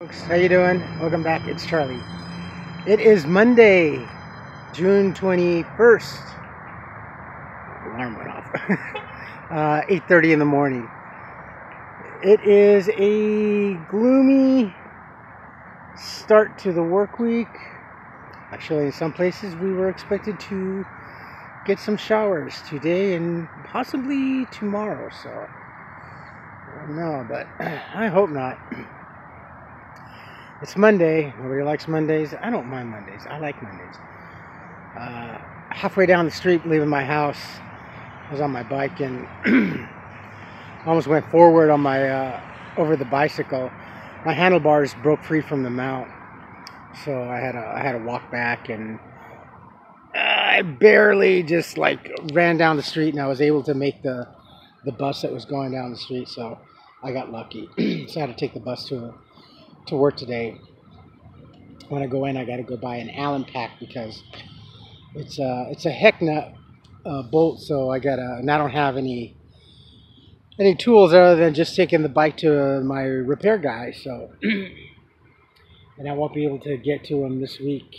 Folks, how you doing? Welcome back. It's Charlie. It is Monday, June 21st. Alarm went off. 8:30 in the morning. It is a gloomy start to the work week. Actually, in some places we were expected to get some showers today and possibly tomorrow. So I don't know, but I hope not. It's Monday. Nobody likes Mondays. I don't mind Mondays. I like Mondays. Halfway down the street, leaving my house, I was on my bike and almost went forward on my over the bicycle. My handlebars broke free from the mount, so I had to walk back, and I barely just like ran down the street, and I was able to make the bus that was going down the street. So I got lucky. So I had to take the bus to work today. When I go in, I got to go buy an Allen pack because it's a heck nut bolt. So I don't have any tools other than just taking the bike to my repair guy. So and I won't be able to get to him this week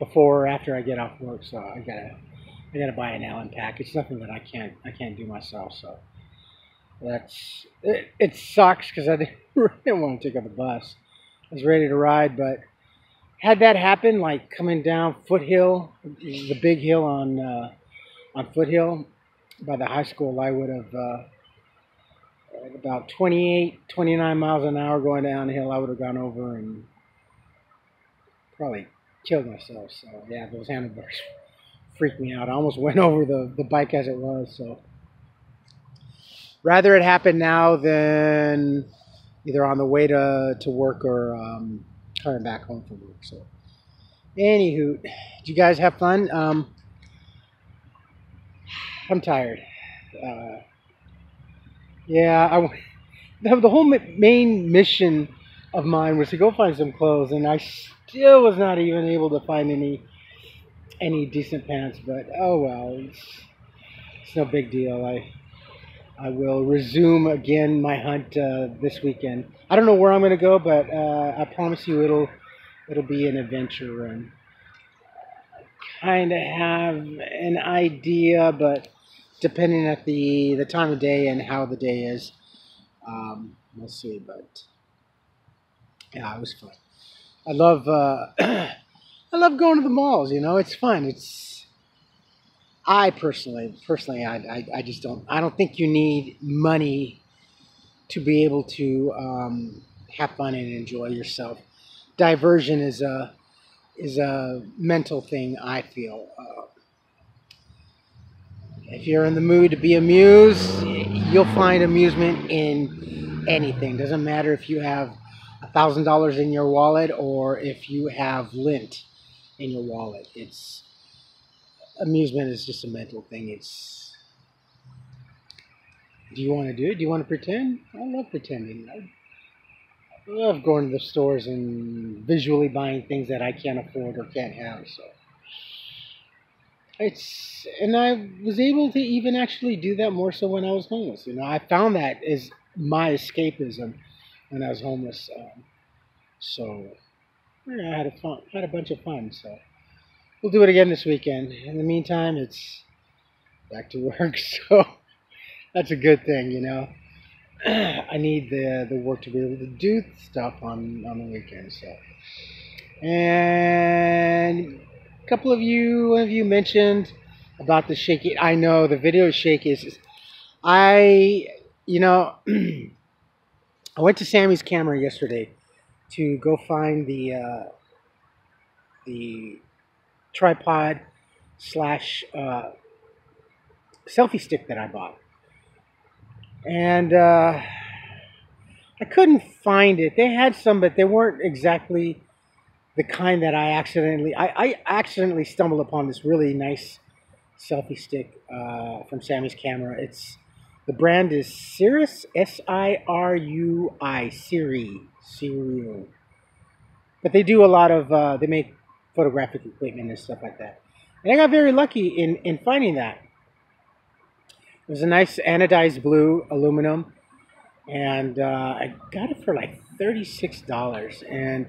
before or after I get off work. So I gotta buy an Allen pack. It's nothing that I can't do myself. So that's it. It sucks because I didn't want to take up the bus. I was ready to ride, but had that happen, like coming down Foothill, the big hill on Foothill by the high school, I would have at about 28, 29 miles an hour going downhill. I would have gone over and probably killed myself. So yeah, those handlebars freaked me out. I almost went over the bike as it was. So rather it happen now than either on the way to work or coming back home from work. So anywho, did you guys have fun? I'm tired. Yeah, the whole main mission of mine was to go find some clothes, and I still was not even able to find any decent pants. But oh well, it's no big deal. I will resume again my hunt this weekend. I don't know where I'm going to go, but I promise you it'll be an adventure. And kind of have an idea, but depending at the time of day and how the day is, we'll see. But yeah, it was fun. I love I love going to the malls. You know, it's fun. I personally, I just I don't think you need money to be able to have fun and enjoy yourself. Diversion is a mental thing, I feel. If you're in the mood to be amused, you'll find amusement in anything. Doesn't matter if you have $1,000 in your wallet or if you have lint in your wallet. Amusement is just a mental thing. Do you want to do it? Do you want to pretend? I love pretending. I love going to the stores and visually buying things that I can't afford or can't have. So and I was able to even actually do that more so when I was homeless. You know, I found that is my escapism when I was homeless. So yeah, I had a bunch of fun. So we'll do it again this weekend. In the meantime, it's back to work, so that's a good thing, you know. I need the work to be able to do stuff on the weekend. So, and a couple of you mentioned about the shaky. I know the video is shaky. You know, I went to Sammy's camera yesterday to go find the tripod / selfie stick that I bought, and I couldn't find it. They had some, but they weren't exactly the kind that I accidentally stumbled upon this really nice selfie stick from Sammy's camera. The brand is Cirrus, Sirui, Siri. But they do a lot of they make photographic equipment and stuff like that. And I got very lucky in finding that. It was a nice anodized blue aluminum, and I got it for like $36, and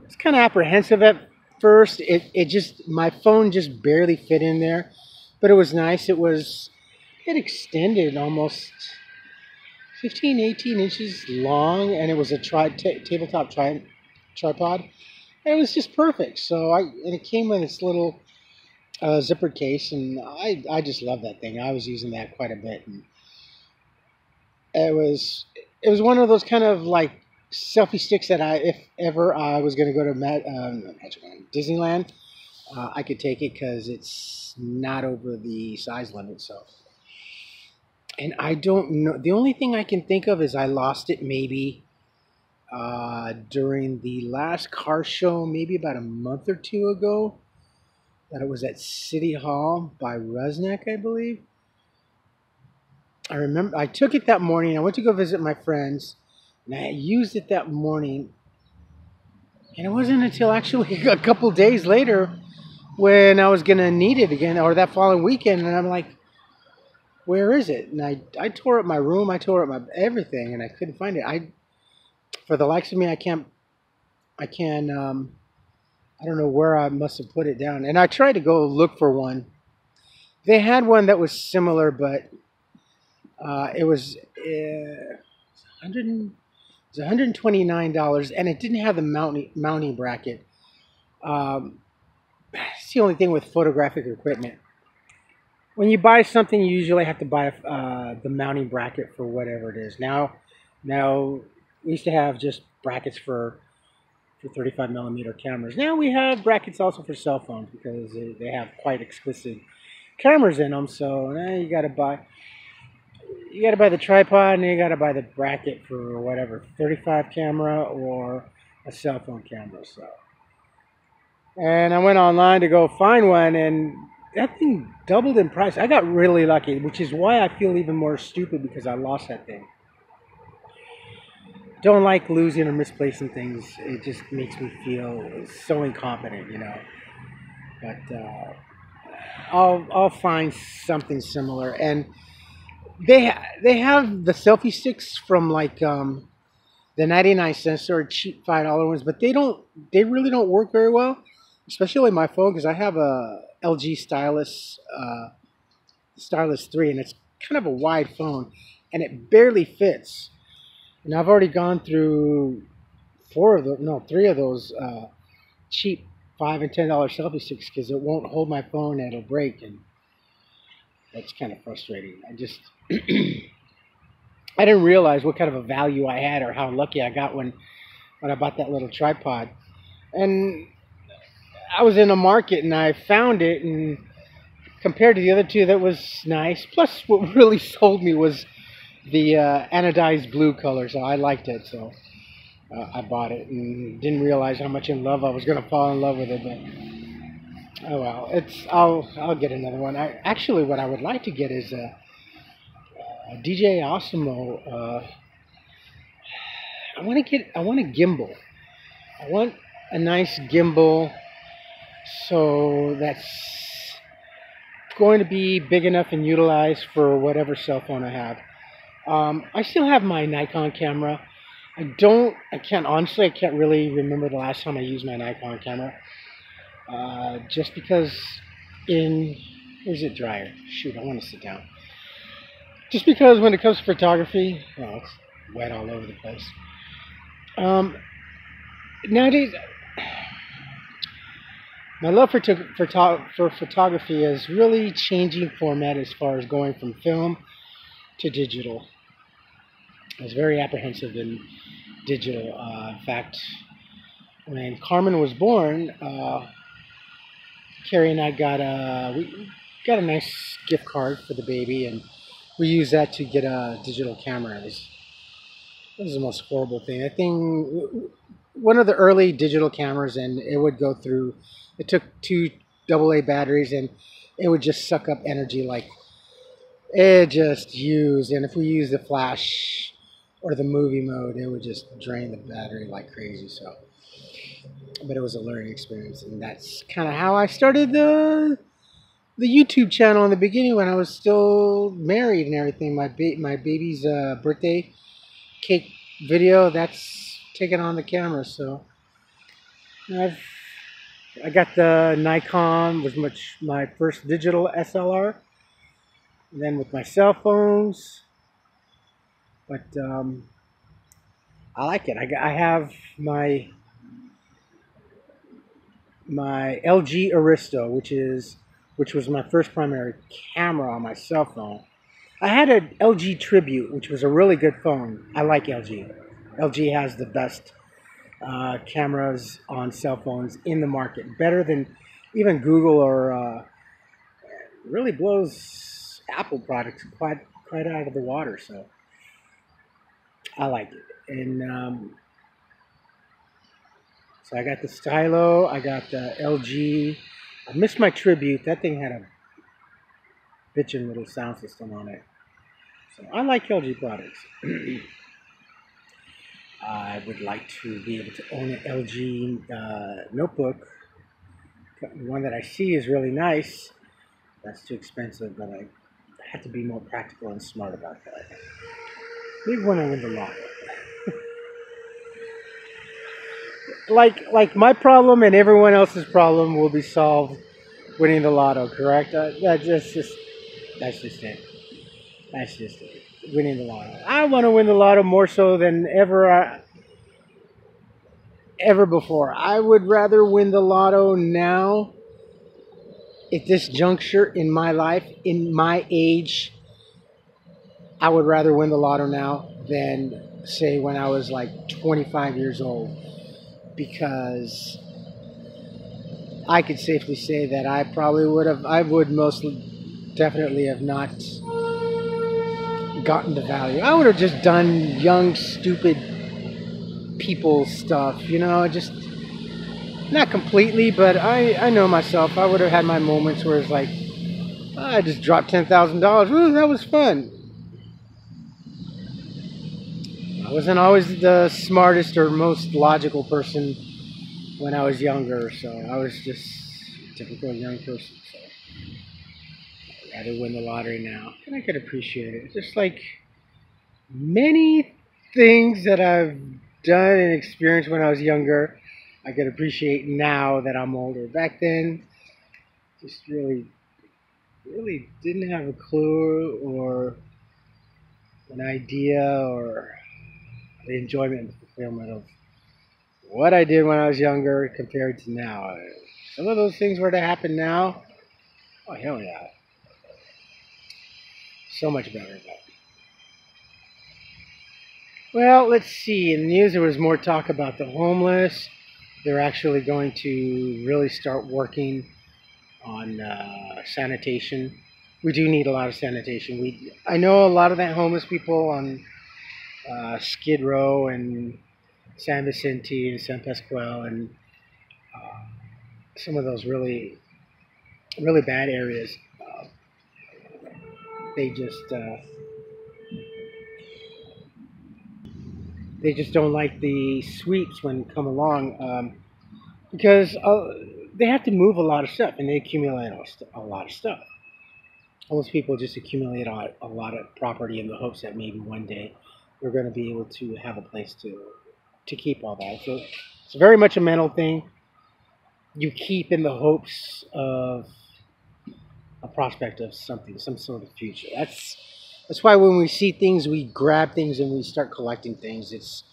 it's kind of apprehensive at first. It just, my phone just barely fit in there, but it was nice. It extended almost 15, 18 inches long, and it was a tabletop tripod. And it was just perfect. And it came with this little zippered case, and I just love that thing. I was using that quite a bit, and it was one of those kind of like selfie sticks that if ever I was going to go to Disneyland, I could take it because it's not over the size limit. So, and I don't know. The only thing I can think of is I lost it maybe during the last car show, maybe about a month or two ago. That it was at City Hall by Rusnak, I believe. I remember I took it that morning. I went to go visit my friends, and I used it that morning. And it wasn't until actually a couple days later when I was going to need it again, or that following weekend, and I'm like, where is it? And I tore up my room, I tore up my everything, and I couldn't find it. For the likes of me, I don't know where I must have put it down. And I tried to go look for one. They had one that was similar, but it was $129, and it didn't have the mounting bracket. It's the only thing with photographic equipment. When you buy something, you usually have to buy the mounting bracket for whatever it is. Now we used to have just brackets for 35 millimeter cameras. Now we have brackets also for cell phones because they have quite exquisite cameras in them. So now you got to buy the tripod, and you got to buy the bracket for whatever 35 camera or a cell phone camera. So, and I went online to go find one, and that thing doubled in price. I got really lucky, which is why I feel even more stupid because I lost that thing. Don't like losing or misplacing things. It just makes me feel so incompetent, you know. But I'll find something similar. And they have the selfie sticks from like the 99-cent or cheap $5 ones, but they really don't work very well, especially my phone, because I have a LG Stylus 3, and it's kind of a wide phone, and it barely fits. And I've already gone through three of those cheap $5 and $10 selfie sticks because it won't hold my phone and it'll break, and that's kind of frustrating. I didn't realize what kind of a value I had or how lucky I got when I bought that little tripod. And I was in a market and I found it, and compared to the other two, that was nice. Plus, what really sold me was the anodized blue color, so I liked it, so I bought it and didn't realize how much in love I was going to fall in love with it. But oh well, I'll get another one. Actually, what I would like to get is a DJI Osmo. I want a gimbal. I want a nice gimbal, so that's going to be big enough and utilized for whatever cell phone I have. I still have my Nikon camera. I can't really remember the last time I used my Nikon camera. Just because where's it dryer? Shoot, I want to sit down. Just because when it comes to photography, it's wet all over the place. Nowadays, my love for photography is really changing format as far as going from film to digital. I was very apprehensive in digital. In fact, when Carmen was born, Carrie and I got a nice gift card for the baby, and we used that to get a digital camera. It was the most horrible thing. I think one of the early digital cameras, and it took 2 AA batteries, and it would just suck up energy like it just used. And if we used the flash or the movie mode, it would just drain the battery like crazy. So, but it was a learning experience, and that's kind of how I started the YouTube channel in the beginning when I was still married and everything. My baby's birthday cake video, that's taken on the camera. So I got the Nikon, was my first digital SLR. And then with my cell phones, but I like it. I have my LG Aristo, which was my first primary camera on my cell phone. I had an LG Tribute, which was a really good phone. I like LG. LG has the best cameras on cell phones in the market, better than even Google, or really blows Apple products quite out of the water. So I like it. And so I got the Stylo, I got the LG. I missed my Tribute. That thing had a bitchin' little sound system on it. So I like LG products. I would like to be able to own an LG notebook. One that I see is really nice. That's too expensive, but I have to be more practical and smart about that. Maybe when I win the lotto. Like my problem and everyone else's problem will be solved winning the lotto, correct? That's just it. That's just it. Winning the lotto. I want to win the lotto more so than ever before. I would rather win the lotto now, at this juncture in my life, in my age. I would rather win the lotto now than, say, when I was like 25 years old, because I could safely say that I would most definitely have not gotten the value. I would have just done young, stupid people stuff, just not completely, but I know myself. I would have had my moments where it's like, I just dropped $10,000. Ooh, that was fun. I wasn't always the smartest or most logical person when I was younger, so I was just a typical young person. So I'd rather win the lottery now, and I could appreciate it. Just like many things that I've done and experienced when I was younger, I could appreciate now that I'm older. Back then, just really didn't have a clue or an idea or the enjoyment and fulfillment of what I did when I was younger compared to now. Some of those things were to happen now. Oh, hell yeah. So much better. Well, let's see. In the news, there was more talk about the homeless. They're actually going to really start working on sanitation. We do need a lot of sanitation. I know a lot of that homeless people on Skid Row and San Vicente and San Pasqual and some of those really bad areas. They just don't like the sweeps when come along, because they have to move a lot of stuff and they accumulate a lot of stuff. Most people just accumulate a lot of property in the hopes that maybe one day they're going to be able to have a place to keep all that. So it's very much a mental thing. You keep in the hopes of a prospect of something, some sort of future. That's why when we see things, we grab things and we start collecting things. It's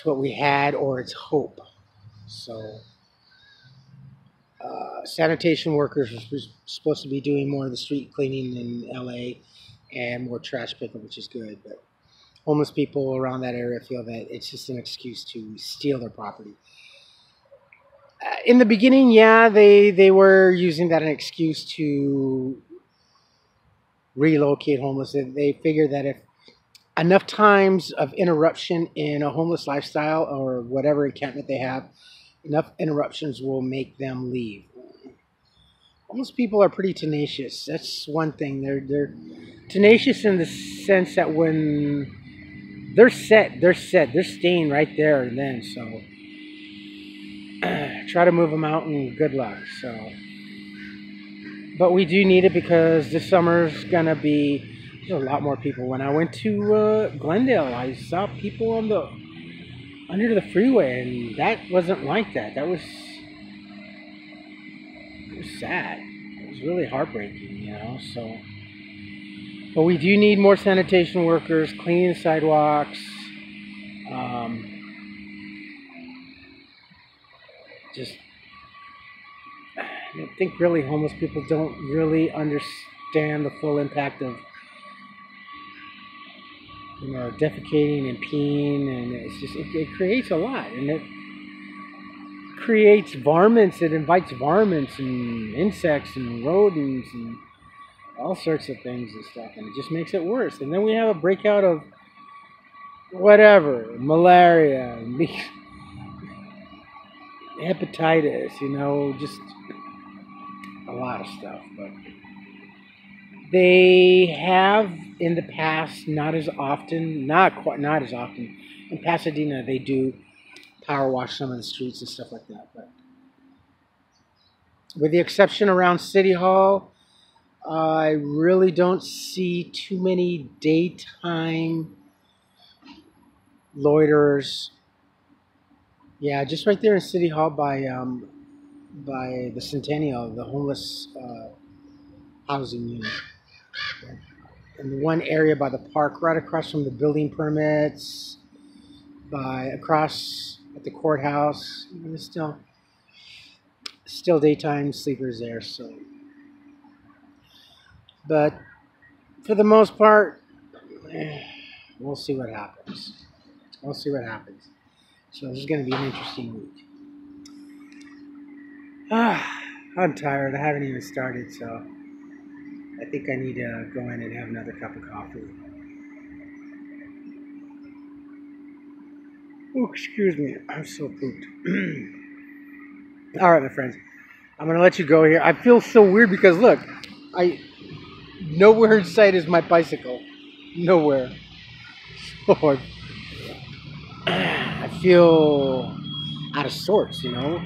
what we had, or it's hope. So sanitation workers are supposed to be doing more of the street cleaning in LA and more trash pickup, which is good. But homeless people around that area feel that it's just an excuse to steal their property. In the beginning, yeah, they were using that as an excuse to relocate homeless. They figured that if enough times of interruption in a homeless lifestyle or whatever encampment they have, enough interruptions will make them leave. Homeless people are pretty tenacious. That's one thing. They're tenacious in the sense that when they're set. They're staying right there and then. So try to move them out and good luck. So, but we do need it because this summer's gonna be, there's a lot more people. When I went to Glendale, I saw people on the under the freeway, and that wasn't like that. It was sad. It was really heartbreaking, you know. So, but we do need more sanitation workers cleaning the sidewalks. Just, I think really homeless people don't really understand the full impact of, you know, defecating and peeing, and it's just it creates a lot, and it creates varmints. It invites varmints and insects and rodents and all sorts of things and stuff, and it just makes it worse. And then we have a breakout of whatever, malaria, hepatitis, you know, just a lot of stuff. But they have in the past, not as often. In Pasadena, they do power wash some of the streets and stuff like that. But with the exception around City Hall, I really don't see too many daytime loiterers. Yeah, just right there in City Hall by the Centennial, the homeless housing unit. In the one area by the park, right across from the building permits, across at the courthouse. There's still daytime sleepers there. So, but for the most part, we'll see what happens. We'll see what happens. So this is going to be an interesting week. I'm tired. I haven't even started, so I think I need to go in and have another cup of coffee. Oh, excuse me. I'm so pooped. All right, my friends. I'm going to let you go here. I feel so weird because, look, nowhere in sight is my bicycle. Nowhere. So I feel out of sorts, you know.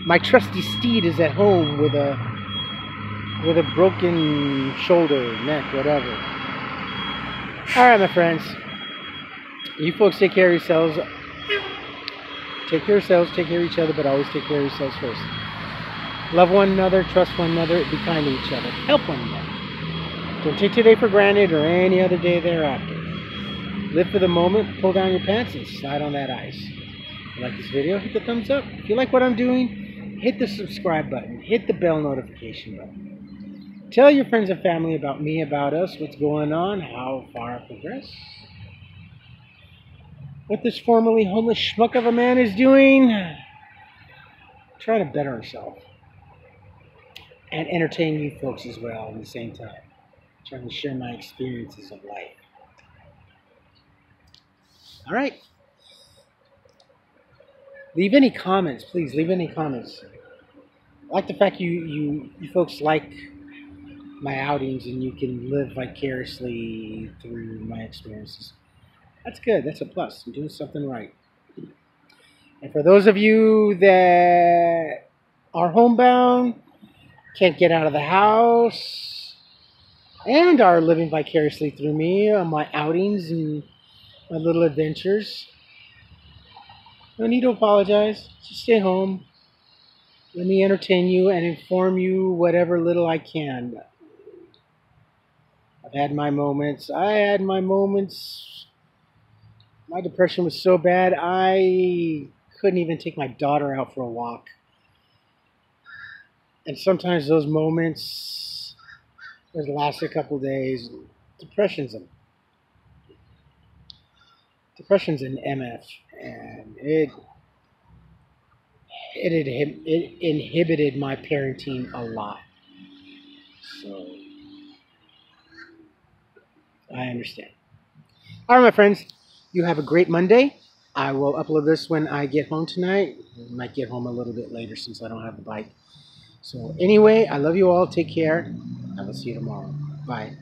My trusty steed is at home with a broken shoulder, neck, whatever. All right, my friends. You folks take care of yourselves. Take care of yourselves, take care of each other, but always take care of yourselves first. Love one another, trust one another, be kind to each other, help one another. Don't take today for granted or any other day thereafter. Live for the moment, pull down your pants, and slide on that ice. If you like this video, hit the thumbs up. If you like what I'm doing, hit the subscribe button, hit the bell notification button. Tell your friends and family about me, about us, what's going on, how far I progress. What this formerly homeless schmuck of a man is doing, trying to better himself and entertain you folks as well at the same time. Trying to share my experiences of life. All right. Leave any comments, please. Leave any comments. I like the fact you folks like my outings and you can live vicariously through my experiences. That's good. That's a plus. I'm doing something right. And for those of you that are homebound, can't get out of the house, and are living vicariously through me on my outings and my little adventures, no need to apologize. Just stay home. Let me entertain you and inform you whatever little I can. I've had my moments. I had my moments. My depression was so bad, I couldn't even take my daughter out for a walk. And sometimes those moments, that last a couple days, depression's an MF, and it inhibited my parenting a lot. So I understand. All right, my friends. You have a great Monday. I will upload this when I get home tonight. I might get home a little bit later since I don't have the bike. So anyway, I love you all. Take care. I will see you tomorrow. Bye.